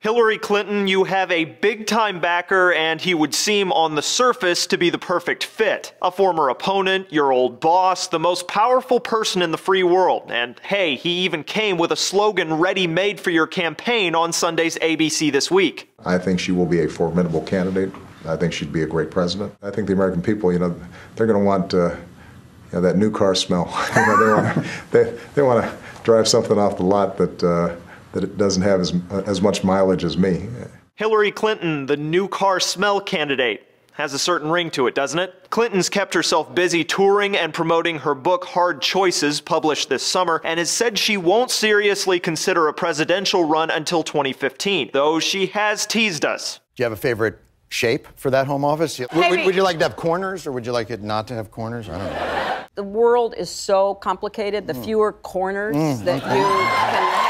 Hillary Clinton, you have a big-time backer, and he would seem on the surface to be the perfect fit. A former opponent, your old boss, the most powerful person in the free world. And hey, he even came with a slogan ready-made for your campaign on Sunday's ABC This Week. I think she will be a formidable candidate. I think she'd be a great president. I think the American people, they're going to want that new car smell. They want to drive something off the lot that it doesn't have as much mileage as me. Hillary Clinton, the new car smell candidate. Has a certain ring to it, doesn't it? Clinton's kept herself busy touring and promoting her book Hard Choices, published this summer, and has said she won't seriously consider a presidential run until 2015, though she has teased us. Do you have a favorite shape for that home office? Would you like to have corners, or would you like it not to have corners? I don't know. The world is so complicated. The fewer corners that you can have, the better.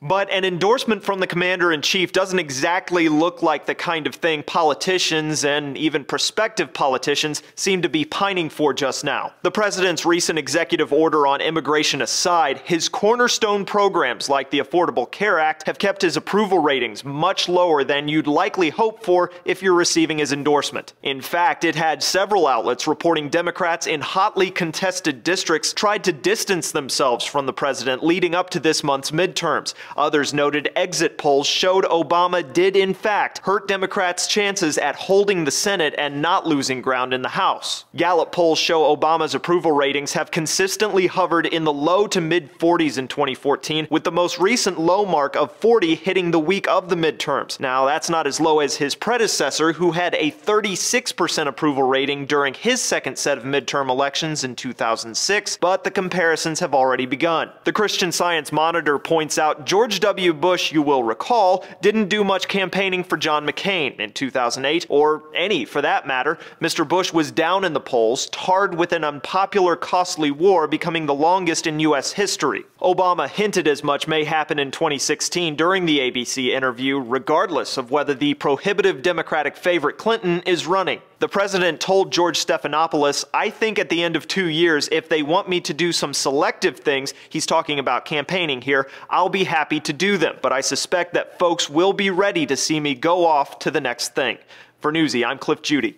But an endorsement from the commander-in-chief doesn't exactly look like the kind of thing politicians and even prospective politicians seem to be pining for just now. The president's recent executive order on immigration aside, his cornerstone programs like the Affordable Care Act have kept his approval ratings much lower than you'd likely hope for if you're receiving his endorsement. In fact, it had several outlets reporting Democrats in hotly contested districts tried to distance themselves from the president leading up to this month's midterms. Others noted exit polls showed Obama did in fact hurt Democrats' chances at holding the Senate and not losing ground in the House. Gallup polls show Obama's approval ratings have consistently hovered in the low to mid-40s in 2014, with the most recent low mark of 40 hitting the week of the midterms. Now, that's not as low as his predecessor, who had a 36% approval rating during his second set of midterm elections in 2006, but the comparisons have already begun. The Christian Science Monitor points out George W. Bush, you will recall, didn't do much campaigning for John McCain in 2008, or any for that matter. Mr. Bush was down in the polls, tarred with an unpopular, costly war becoming the longest in U.S. history. Obama hinted as much may happen in 2016 during the ABC interview, regardless of whether the prohibitive Democratic favorite Clinton is running. The president told George Stephanopoulos, I think at the end of 2 years, if they want me to do some selective things, he's talking about campaigning here, I'll be happy to do them. But I suspect that folks will be ready to see me go off to the next thing. For Newsy, I'm Cliff Judy.